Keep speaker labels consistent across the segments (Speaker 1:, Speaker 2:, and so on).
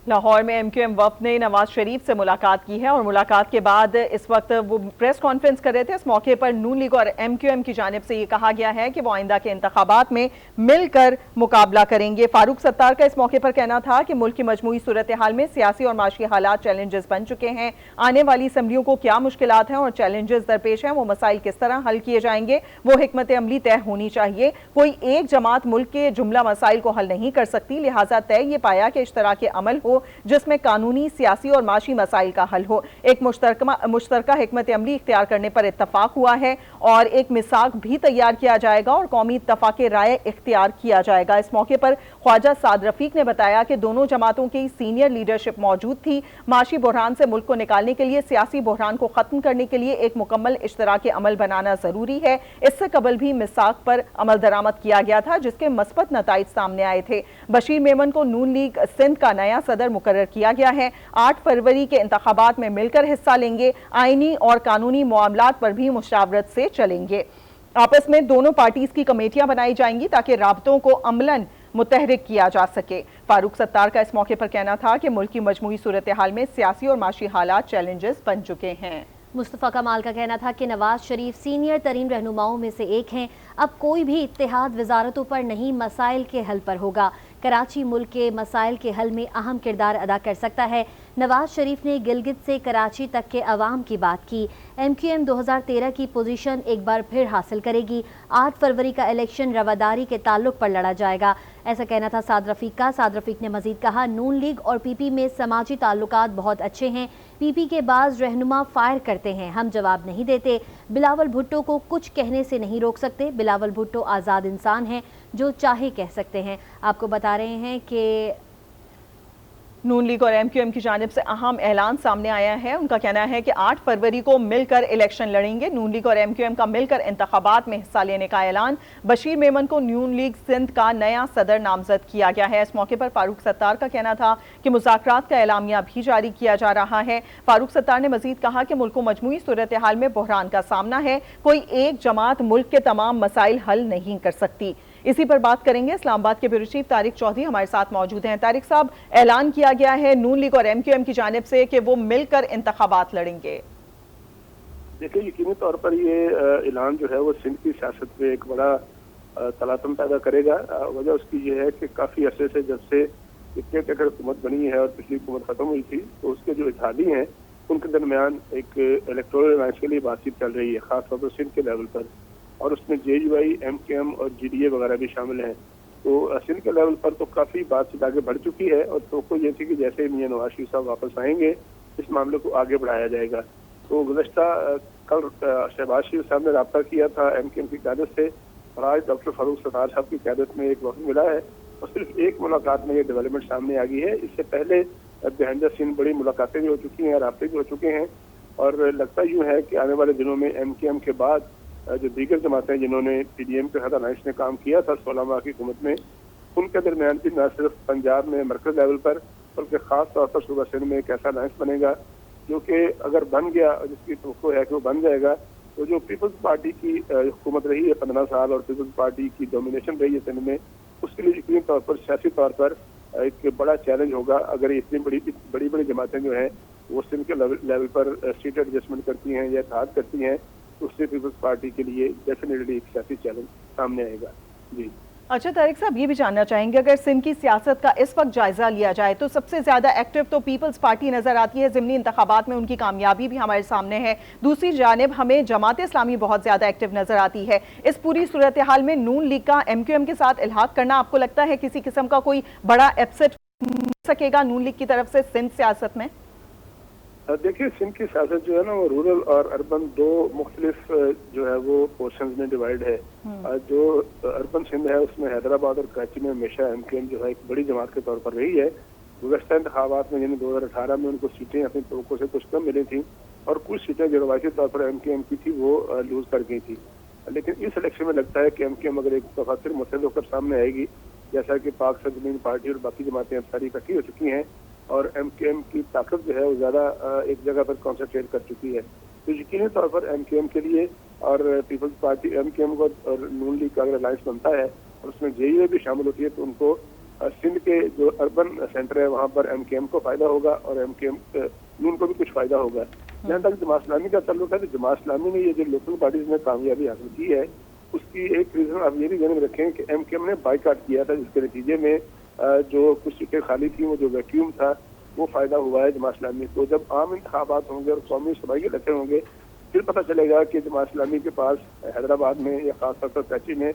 Speaker 1: لاہور میں M Q M وفد نے نواز شریف سے ملاقات کی ہے اور ملاقات کے بعد اس وقت وہ پریس کانفرنس کر رہے تھے۔ اس موقع پر نون لیگ اور ایم کیو ایم کی جانب سے یہ کہا گیا ہے کہ وہ آئندہ کے انتخابات میں مل کر مقابلہ کریں گے۔ فاروق ستار کا اس موقع پر کہنا تھا کہ ملک کی مجموعی صورتحال میں سیاسی اور معاشی حالات چیلنجز بن چکے ہیں۔ آنے والی اسمبلیوں کو کیا مشکلات ہیں اور چیلنجز درپیش ہیں، وہ مسائل کس طرح حل کیے جائیں گے، وہ حکمت عملی طے ہونی چاہیے۔ کوئی ایک جماعت ملک کے جملہ مسائل کو حل نہیں کر سکتی، لہٰذا طے یہ پایا کہ اشتراک عمل ہو جس میں قانونی، سیاسی اور معاشی مسائل کا حل ہو۔ ایک مشترکہ حکمت عملی اختیار کرنے پر اتفاق ہوا ہے اور ایک میثاق بھی تیار کیا جائے گا اور قومی اتفاق رائے اختیار کیا جائے گا۔ اس موقع پر خواجہ سعد رفیق نے بتایا کہ دونوں جماعتوں کی سینئر لیڈرشپ موجود تھی۔ معاشی بحران سے ملک کو نکالنے کے لیے، سیاسی بحران کو ختم کرنے کے لیے ایک مکمل اشتراک عمل بنانا ضروری ہے۔ اس سے قبل بھی میثاق پر عمل درآمد کیا گیا تھا جس کے مثبت نتائج سامنے آئے تھے۔ بشیر میمن کو نون لیگ سندھ کا نیا صدر مقرر کیا گیا ہے۔ 8 فروری کے انتخابات میں مل کر حصہ لیں گے۔ آئینی اور قانونی معاملات پر بھی مشاورت سے چلیں گے۔ آپس میں دونوں پارٹیز کی کمیٹیاں بنائی جائیں گی تاکہ رابطوں کو عملاً متحرک کیا جا سکے۔ فاروق ستار کا اس موقع پر کہنا تھا کہ ملک کی مجموعی صورتحال میں سیاسی اور معاشی حالات چیلنجز بن چکے ہیں۔
Speaker 2: مصطفیٰ کمال کا کہنا تھا کہ نواز شریف سینئر ترین رہنماؤں میں سے ایک ہیں۔ اب کوئی بھی اتحاد وزارتوں پر نہیں، مسائل کے حل پر ہوگا۔ کراچی ملک کے مسائل کے حل میں اہم کردار ادا کر سکتا ہے۔ نواز شریف نے گلگت سے کراچی تک کے عوام کی بات کی۔ ایم کیو ایم 2013 کی پوزیشن ایک بار پھر حاصل کرے گی۔ 8 فروری کا الیکشن رواداری کے تعلق پر لڑا جائے گا، ایسا کہنا تھا سعد رفیق کا۔ سعد رفیق نے مزید کہا، نون لیگ اور پی پی میں سماجی تعلقات بہت اچھے ہیں۔ پی پی کے بعض رہنما فائر کرتے ہیں، ہم جواب نہیں دیتے۔ بلاول بھٹو کو کچھ کہنے سے نہیں روک سکتے۔ بلاول بھٹو آزاد انسان ہیں، جو چاہے کہہ سکتے ہیں۔ آپ کو بتا رہے ہیں کہ
Speaker 1: نون لیگ اور ایم کیو ایم کی جانب سے اہم اعلان سامنے آیا ہے۔ ان کا کہنا ہے کہ 8 فروری کو مل کر الیکشن لڑیں گے۔ نون لیگ اور ایم کیو ایم کا مل کر انتخابات میں حصہ لینے کا اعلان۔ بشیر میمن کو نون لیگ سندھ کا نیا صدر نامزد کیا گیا ہے۔ اس موقع پر فاروق ستار کا کہنا تھا کہ مذاکرات کا اعلامیہ بھی جاری کیا جا رہا ہے۔ فاروق ستار نے مزید کہا کہ ملک کو مجموعی صورتحال میں بحران کا سامنا ہے۔ کوئی ایک جماعت ملک کے تمام مسائل حل نہیں کر سکتی۔ اسی پر بات کریں گے، اسلام آباد کے بیورو چیف طارق چودھری ہمارے ساتھ موجود ہیں۔ طارق صاحب، اعلان کیا گیا ہے نون لیگ اور ایم کیو ایم کی جانب سے کہ وہ مل کر انتخابات لڑیں گے۔
Speaker 3: دیکھیں، یقینی طور پر یہ اعلان جو ہے وہ سندھ کی سیاست میں ایک بڑا تلاطم پیدا کرے گا۔ وجہ اس کی یہ ہے کہ کافی عرصے سے جب سے اتنے حکومت بنی ہے اور پچھلی حکومت ختم ہوئی تھی تو اس کے جو اتحادی ہیں ان کے درمیان ایک الیکٹورل الائنس کے لیے بات چیت چل رہی ہے، خاص طور پر سندھ کے لیول پر، اور اس میں J U I, M Q M اور جی ڈی اے وغیرہ بھی شامل ہیں۔ تو سندھ کے لیول پر تو کافی بات چیت آگے بڑھ چکی ہے اور توقع یہ تھی کہ جیسے میاں نواز شریف صاحب واپس آئیں گے اس معاملے کو آگے بڑھایا جائے گا۔ تو گزشتہ کل شہباز شریف صاحب نے رابطہ کیا تھا ایم کیو ایم کی قیادت سے اور آج ڈاکٹر فاروق ستار صاحب کی قیادت میں ایک وقت ملا ہے اور صرف ایک ملاقات میں یہ ڈیولپمنٹ سامنے آ گئی ہے۔ اس سے پہلے بہندر سندھ بڑی ملاقاتیں بھی ہو چکی ہیں، رابطے بھی ہو چکے ہیں اور لگتا یوں ہے کہ آنے والے دنوں میں ایم کیو ایم کے بعد جو دیگر جماعتیں جنہوں نے پی ڈی ایم کے ساتھ الائنس میں کام کیا تھا 16 ماہ کی حکومت میں، ان کے درمیان بھی نہ صرف پنجاب میں مرکز لیول پر بلکہ خاص طور پر صوبہ سندھ میں ایک ایسا الائنس بنے گا جو کہ اگر بن گیا، جس کی توقع ہے کہ وہ بن جائے گا، تو جو پیپلز پارٹی کی حکومت رہی ہے 15 سال اور پیپلز پارٹی کی ڈومینیشن رہی ہے سندھ میں، اس کے لیے یقینی طور پر سیاسی طور پر ایک بڑا چیلنج ہوگا اگر اتنی بڑی جماعتیں جو ہیں وہ سندھ کے لیول پر سیٹ ایڈجسٹمنٹ کرتی ہیں یا اتحاد کرتی ہیں، تو اس سے پیپلز پارٹی کے لیے ڈیفینیٹلی ایک سیاسی چیلنج سامنے آئے گا۔ جی
Speaker 1: اچھا طارق صاحب، یہ بھی جاننا چاہیں گے اگر سندھ کی سیاست کا اس وقت جائزہ لیا جائے تو سب سے زیادہ ایکٹیو تو پیپلز پارٹی نظر آتی ہے، ضمنی انتخابات میں ان کی کامیابی بھی ہمارے سامنے ہے۔ دوسری جانب ہمیں جماعت اسلامی بہت زیادہ ایکٹیو نظر آتی ہے۔ اس پوری صورتحال میں نون لیگ کا ایم کیو ایم کے ساتھ الحاق کرنا آپ کو لگتا ہے کسی قسم کا کوئی بڑا اپسیٹ مل سکے گا نون لیگ کی طرف سے سندھ سیاست میں؟
Speaker 3: دیکھیے، سندھ کی سیاست جو ہے نا وہ رورل اور اربن دو مختلف جو ہے وہ پورشنز میں ڈیوائیڈ ہے۔ جو اربن سندھ ہے اس میں حیدرآباد اور کراچی میں ہمیشہ ایم کیو ایم جو ہے ایک بڑی جماعت کے طور پر رہی ہے۔ گزشتہ انتخابات میں یعنی 2018 میں ان کو سیٹیں اپنی توقع سے کچھ کم ملی تھیں اور کچھ سیٹیں جو روایتی طور پر ایم کیو ایم کی تھی وہ لوز کر گئی تھی، لیکن اس الیکشن میں لگتا ہے کہ ایم کیو ایم اگر ایک دفعہ پھر متحد ہو کر سامنے آئے گی، جیسا کہ پاک سرزمین پارٹی اور باقی جماعتیں اب ساری اکٹھی ہو چکی ہیں اور ایم کیو ایم کی طاقت جو ہے وہ زیادہ ایک جگہ پر کانسنٹریٹ کر چکی ہے، تو یقینی طور پر ایم کیو ایم کے لیے اور Peoples Party M Q M کو اور نون لیگ کا اگر الائنس بنتا ہے اور اس میں جے یو اے بھی شامل ہوتی ہے تو ان کو سندھ کے جو اربن سینٹر ہے وہاں پر MKM کو فائدہ ہوگا اور MKM نون کو بھی کچھ فائدہ ہوگا. جہاں تک جماعت اسلامی کا تعلق ہے تو جماعت اسلامی نے یہ جو لوکل پارٹیز میں کامیابی حاصل کی ہے اس کی ایک ریزن آپ یہ بھی ذہن میں رکھیں کہ MKM نے بائیکاٹ کیا تھا، جس کے نتیجے میں جو کچھ سیٹیں خالی تھیں وہ جو ویکیوم تھا وہ فائدہ ہوا ہے جماعت اسلامی کو. جب عام انتخابات ہوں گے اور قومی صوبائی الیکشن ہوں گے پھر پتہ چلے گا کہ جماعت اسلامی کے پاس حیدرآباد میں یا خاص طور پر کراچی میں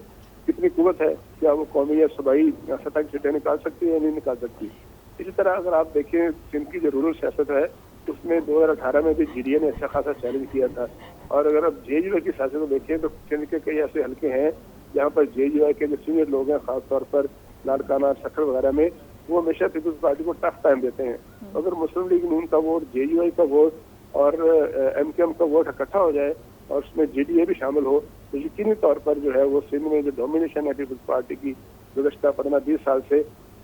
Speaker 3: کتنی قوت ہے، کیا وہ قومی یا صوبائی سطح کی سیٹیں نکال سکتی ہے یا نہیں نکال سکتی. اسی طرح اگر آپ دیکھیں سندھ کی جو رورل سیاست ہے اس میں 2018 میں بھی GDA نے اچھا خاصا چیلنج کیا تھا. اور اگر آپ JUI کی سیاست کو دیکھیں تو سندھ کے کئی ایسے حلقے ہیں جہاں پر JUI کے جو سینئر لوگ ہیں خاص طور پر لاڑکانہ سکھر وغیرہ میں وہ ہمیشہ پیپلز پارٹی کو ٹف ٹائم دیتے ہیں. اگر مسلم لیگ نون کا ووٹ، JUI کا ووٹ اور MKM کا ووٹ اکٹھا ہو جائے اور اس میں JDA بھی شامل ہو تو یقینی طور پر جو ہے وہ سندھ میں جو ڈومینیشن ہے پیپلز پارٹی کی گزشتہ 15-20 سال سے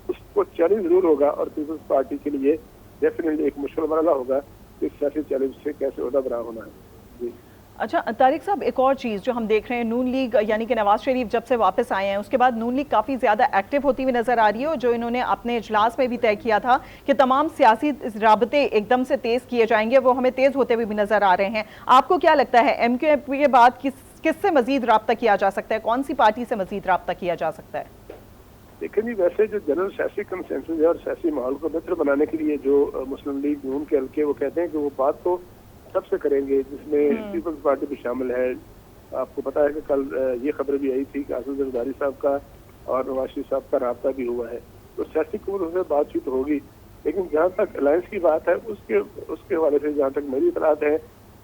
Speaker 3: اس کو چیلنج ضرور ہوگا اور پیپلز پارٹی کے لیے ڈیفینیٹلی ایک مشکل مرحلہ ہوگا کہ اس سیاسی چیلنج سے کیسے عہدہ برآں ہونا ہے. جی
Speaker 1: اچھا طارق صاحب، ایک اور چیز جو ہم دیکھ رہے ہیں، نون لیگ یعنی کہ نواز شریف جب سے واپس آئے ہیں اس کے بعد نون لیگ کافی زیادہ ایکٹیو ہوتی ہوئی نظر آ رہی ہے، اور جو انہوں نے اپنے اجلاس میں بھی طے کیا تھا کہ تمام سیاسی رابطے ایک دم سے تیز کیے جائیں گے، وہ ہمیں تیز ہوتے ہوئے بھی نظر آ رہے ہیں. آپ کو کیا لگتا ہے MKM کے بعد کس سے مزید رابطہ کیا جا سکتا ہے، کون سی پارٹی سے مزید رابطہ کیا جا سکتا ہے؟
Speaker 3: دیکھیں جی، ویسے جو جنرل سیاسی کنسنسس ہے اور سیاسی ماحول کو بہتر بنانے کے لیے جو مسلم لیگ نون کے حلقے وہ کہتے ہیں کہ وہ بات تو سب سے کریں گے جس میں پیپلز پارٹی بھی شامل ہے. آپ کو پتا ہے کہ کل یہ خبر بھی آئی تھی کہ اسد زرداری صاحب کا اور نواز شریف صاحب کا رابطہ بھی ہوا ہے. تو سیاسی قوتوں سے بات چیت ہوگی، لیکن جہاں تک الائنس کی بات ہے اس کے حوالے سے جہاں تک میری اطلاعات ہے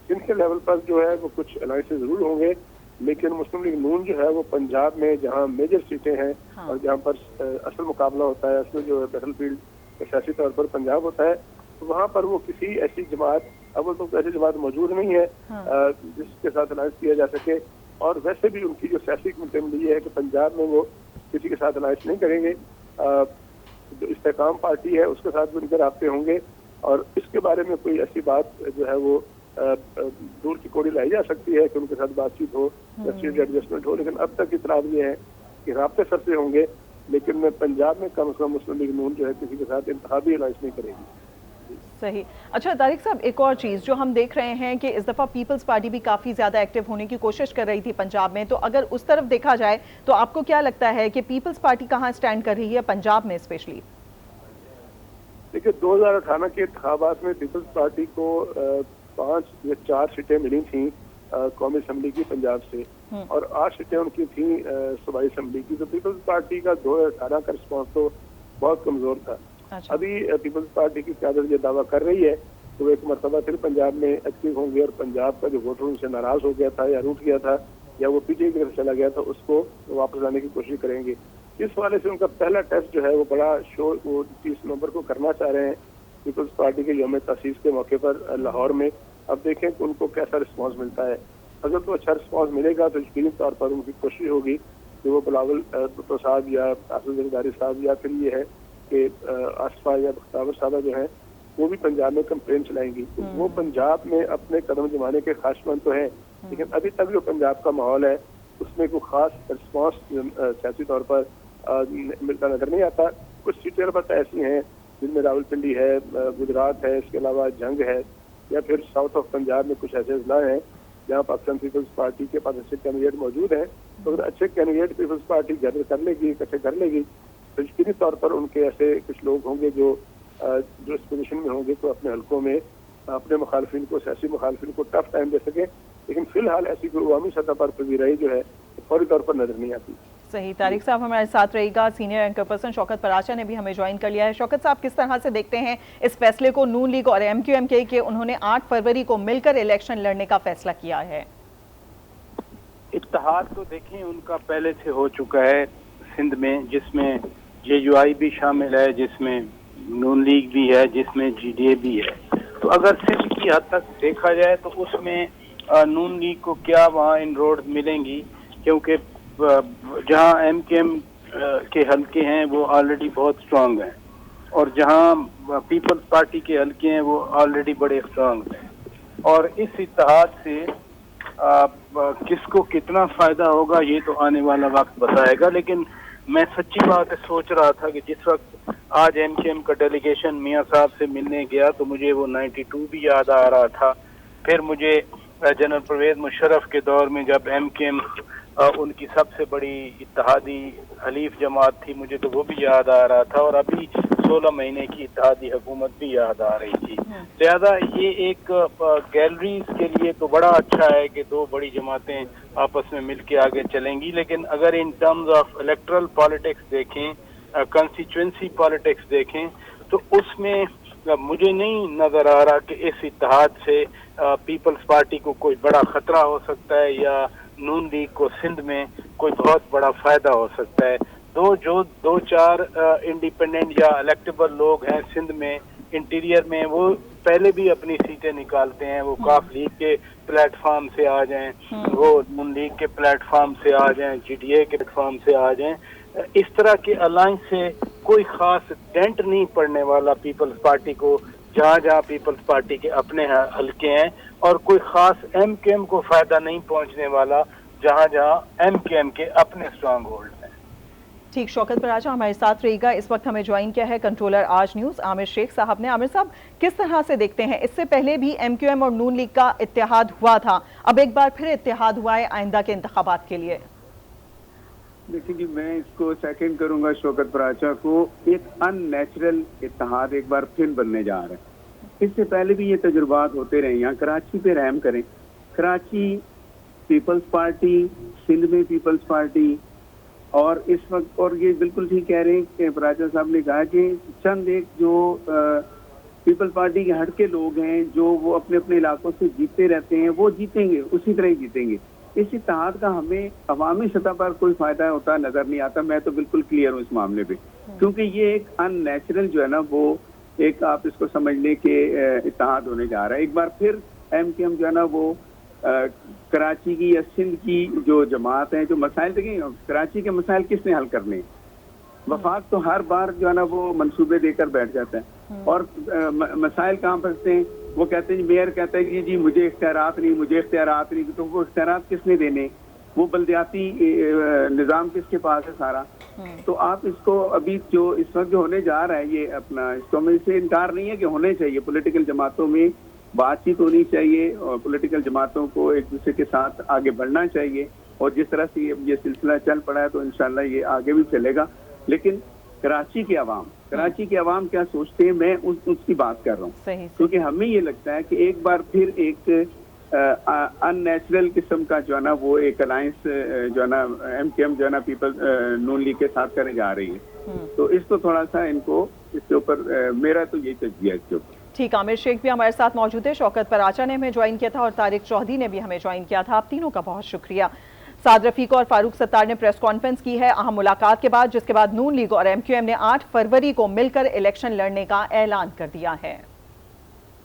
Speaker 3: سندھ کے لیول پر جو ہے وہ کچھ الائنس ضرور ہوں گے، لیکن مسلم لیگ نون جو ہے وہ پنجاب میں جہاں میجر سیٹیں ہیں اور جہاں پر اصل مقابلہ ہوتا ہے، اصل جو بیٹل فیلڈ سیاسی طور پر پنجاب ہوتا ہے، تو وہاں پر وہ کسی ایسی جماعت اول تو ایسی جماعت موجود نہیں ہے جس کے ساتھ الائنس کیا جا سکے. اور ویسے بھی ان کی جو سیاسی کمیٹی یہ ہے کہ پنجاب میں وہ کسی کے ساتھ الائنس نہیں کریں گے. جو استحکام پارٹی ہے اس کے ساتھ بھی ان کے رابطے ہوں گے، اور اس کے بارے میں کوئی ایسی بات جو ہے وہ دور کی کوڑی لائی جا سکتی ہے کہ ان کے ساتھ بات چیت ہو یا سیٹ ایڈجسٹمنٹ ہو، لیکن اب تک اطلاع یہ ہے کہ رابطے سر سے ہوں گے، لیکن پنجاب میں کم از کم مسلم لیگ نون جو ہے کسی کے ساتھ انتخابی الائنس نہیں کرے گی.
Speaker 1: صحیح. اچھا طارق صاحب، ایک اور چیز جو ہم دیکھ رہے ہیں کہ اس دفعہ پیپلز پارٹی بھی کافی زیادہ ایکٹیو ہونے کی کوشش کر رہی تھی پنجاب میں، تو اگر اس طرف دیکھا جائے تو آپ کو کیا لگتا ہے کہ پیپلز پارٹی کہاں سٹینڈ کر رہی ہے پنجاب میں اسپیشلی؟ دیکھیے
Speaker 3: 2018 کے انتخابات میں پیپلز پارٹی کو 5 یا 4 سیٹیں ملی تھیں قومی اسمبلی کی پنجاب سے، اور 8 سیٹیں ان کی تھیں صوبائی اسمبلی کی. تو پیپلز پارٹی کا 2018 کا رسپانس تو بہت کمزور تھا. ابھی پیپلز پارٹی کی قیادت یہ دعویٰ کر رہی ہے کہ وہ ایک مرتبہ پھر پنجاب میں ایکٹیو ہوں گے اور پنجاب کا جو ووٹر ان سے ناراض ہو گیا تھا یا روٹ گیا تھا یا وہ PTI کی طرف چلا گیا تھا اس کو واپس لانے کی کوشش کریں گے. اس حوالے سے ان کا پہلا ٹیسٹ جو ہے وہ بڑا شور وہ 30 نومبر کو کرنا چاہ رہے ہیں پیپلز پارٹی کے یوم تاسیس کے موقع پر لاہور میں. اب دیکھیں کہ ان کو کیسا رسپانس ملتا ہے. اگر تو اچھا رسپانس ملے گا تو یقینی طور پر ان کی کوشش ہوگی کہ وہ بلاول بھٹو صاحب یا اسد زرداری صاحب یا پھر یہ ہے کہ آصفہ یا بختیور صاحبہ جو ہیں وہ بھی پنجاب میں کمپین چلائیں گی. وہ پنجاب میں اپنے قدم جمانے کے خواہشمند تو ہیں، لیکن ابھی تک جو پنجاب کا ماحول ہے اس میں کوئی خاص رسپانس سیاسی طور پر ملتا نظر نہیں آتا. کچھ سیٹیں البتہ ایسی ہیں جن میں راول پنڈی ہے، گجرات ہے، اس کے علاوہ جنگ ہے، یا پھر ساؤتھ آف پنجاب میں کچھ ایسے اضلاع ہیں جہاں پاکستان پیپلز پارٹی کے پاس اچھے کینڈیڈیٹ موجود ہیں. تو اگر اچھے کینڈیڈیٹ پیپلز پارٹی گیدر کر لے گی، اکٹھے کر لے گی، تو یقینی طور پر ان کے ایسے کچھ لوگ ہوں گے جو اس پوزیشن میں ہوں گے تو اپنے حلقوں میں اپنے مخالفین کو، سیاسی مخالفین کو ٹف ٹائم دے سکیں. لیکن فی الحال ایسی کوئی عوامی سطح پر پذیرائی جو ہے فوری طور پر نظر نہیں آتی.
Speaker 1: صحیح. طارق صاحب ہمارے ساتھ رہے گا. سینئر اینکر پرسن شوکت پراچا نے بھی ہمیں جوائن کر لیا ہے. شوکت صاحب، کس طرح سے دیکھتے ہیں اس فیصلے کو نون لیگ اور MQM کے کہ انہوں نے 8 فروری کو مل کر الیکشن لڑنے کا فیصلہ کیا ہے؟
Speaker 4: اتحاد تو دیکھیں ان کا پہلے سے ہو چکا ہے سندھ میں، جس میں JUI بھی شامل ہے، جس میں نون لیگ بھی ہے، جس میں GDA بھی ہے. تو اگر سندھ کی حد تک دیکھا جائے تو اس میں نون لیگ کو کیا وہاں ان روڈ ملیں گی، کیونکہ جہاں MKM کے حلقے ہیں وہ آلریڈی بہت اسٹرانگ ہیں، اور جہاں پیپلز پارٹی کے حلقے ہیں وہ آلریڈی بڑے اسٹرانگ ہیں. اور اس اتحاد سے کس کو کتنا فائدہ ہوگا یہ تو آنے والا وقت بتائے گا. لیکن میں سچی بات سوچ رہا تھا کہ جس وقت آج ایم کیو ایم کا ڈیلیگیشن میاں صاحب سے ملنے گیا تو مجھے وہ 92 بھی یاد آ رہا تھا. پھر مجھے جنرل پرویز مشرف کے دور میں جب ایم کیو ایم ان کی سب سے بڑی اتحادی حلیف جماعت تھی, مجھے تو وہ بھی یاد آ رہا تھا, اور ابھی 16 مہینے کی اتحادی حکومت بھی یاد آ رہی تھی. لہذا یہ ایک گیلریز کے لیے تو بڑا اچھا ہے کہ دو بڑی جماعتیں آپس میں مل کے آگے چلیں گی, لیکن اگر in terms of electoral politics دیکھیں, کنسٹیچوئنسی پالیٹکس دیکھیں, تو اس میں مجھے نہیں نظر آ رہا کہ اس اتحاد سے پیپلز پارٹی کو کوئی بڑا خطرہ ہو سکتا ہے یا نون لیگ کو سندھ میں کوئی بہت بڑا فائدہ ہو سکتا ہے. دو چار انڈیپینڈنٹ یا الیکٹیبل لوگ ہیں سندھ میں انٹیریئر میں, وہ پہلے بھی اپنی سیٹیں نکالتے ہیں, وہ کاف لیگ کے پلیٹ فارم سے آ جائیں, وہ نون لیگ کے پلیٹ فارم سے آ جائیں, جی ڈی اے کے پلیٹ فارم سے آ جائیں. اس طرح کے الائنس سے کوئی خاص ڈینٹ نہیں پڑنے والا پیپلز پارٹی کو, جہاں جہاں پیپلز پارٹی کے اپنے حلقے ہیں, اور کوئی خاص ایم کیو ایم کو فائدہ نہیں پہنچنے والا جہاں جہاں ایم کیو ایم کے اپنے اسٹرانگ ہولڈ ہیں.
Speaker 1: ٹھیک, شوکت پراچا ہمارے ساتھ رہے گا. اس وقت ہمیں جوائن کیا ہے کنٹرولر آج نیوز عامر شیخ صاحب نے. عامر صاحب, کس طرح سے دیکھتے ہیں, اس سے پہلے بھی ایم کیو ایم اور نون لیگ کا اتحاد ہوا تھا, اب ایک بار پھر اتحاد ہوا ہے آئندہ کے انتخابات کے لیے؟
Speaker 5: دیکھیں جی, میں اس کو سیکنڈ کروں گا شوکت پراچا کو. ایک ان نیچرل اتحاد ایک بار پھر بننے جا رہا ہے. اس سے پہلے بھی یہ تجربات ہوتے رہے. یہاں کراچی پہ رحم کریں, کراچی پیپلز پارٹی, سندھ میں پیپلز پارٹی, اور اس وقت, اور یہ بالکل ٹھیک کہہ رہے ہیں کہ پراچا صاحب نے کہا کہ چند ایک جو پیپل پارٹی کے ہٹ کے لوگ ہیں جو وہ اپنے اپنے علاقوں سے جیتتے رہتے ہیں, وہ جیتیں گے, اسی طرح ہی جیتیں گے. اس اتحاد کا ہمیں عوامی سطح پر کوئی فائدہ ہوتا نظر نہیں آتا. میں تو بالکل کلیئر ہوں اس معاملے پہ, کیونکہ یہ ایک ان نیچرل جو ہے نا, وہ ایک آپ اس کو سمجھ لیں کہ اتحاد ہونے جا رہا ہے. ایک بار پھر ایم کیو ایم جو ہے نا وہ کراچی کی یا سندھ کی جو جماعت ہیں, جو مسائل دیکھیں, کراچی کے مسائل کس نے حل کرنے, وفاق تو ہر بار جو ہے نا وہ منصوبے دے کر بیٹھ جاتا ہے, اور مسائل کہاں پھنستے ہیں, وہ کہتے ہیں میئر کہتا ہے کہ جی مجھے اختیارات نہیں, تو وہ اختیارات کس نے دینے, وہ بلدیاتی نظام کس کے پاس ہے سارا. تو آپ اس کو ابھی جو اس وقت جو ہونے جا رہا ہے یہ اپنا, اس کو میں سے انکار نہیں ہے کہ ہونے چاہیے, پولیٹیکل جماعتوں میں بات چیت ہونی چاہیے, اور پولیٹیکل جماعتوں کو ایک دوسرے کے ساتھ آگے بڑھنا چاہیے, اور جس طرح سے یہ سلسلہ چل پڑا ہے تو انشاءاللہ یہ آگے بھی چلے گا. لیکن کراچی کے عوام کیا سوچتے ہیں, میں اس کی بات کر رہا ہوں, کیونکہ ہمیں یہ لگتا ہے کہ ایک بار پھر ایک ان نیچرل قسم کا جو ہے نا وہ ایک الائنس جو ہے نا ایم کیو ایم جو ہے نا پیپل نون لیگ کے ساتھ کرنے جا رہی ہے. تو اس کو تھوڑا سا ان کو اس کے اوپر میرا تو یہ تجزیہ ہے اس کے اوپر.
Speaker 1: ٹھیک, عامر شیخ بھی ہمارے ساتھ موجود ہے, شوکت پراچا نے ہمیں جوائن کیا تھا, اور طارق چودھری نے بھی ہمیں جوائن کیا تھا. آپ تینوں کا بہت شکریہ. سعد رفیق اور فاروق ستار نے پریس کانفرنس کی ہے اہم ملاقات کے بعد, جس کے بعد نون لیگ اور ایم کیو ایم نے 8 فروری کو مل کر الیکشن لڑنے کا اعلان کر دیا ہے.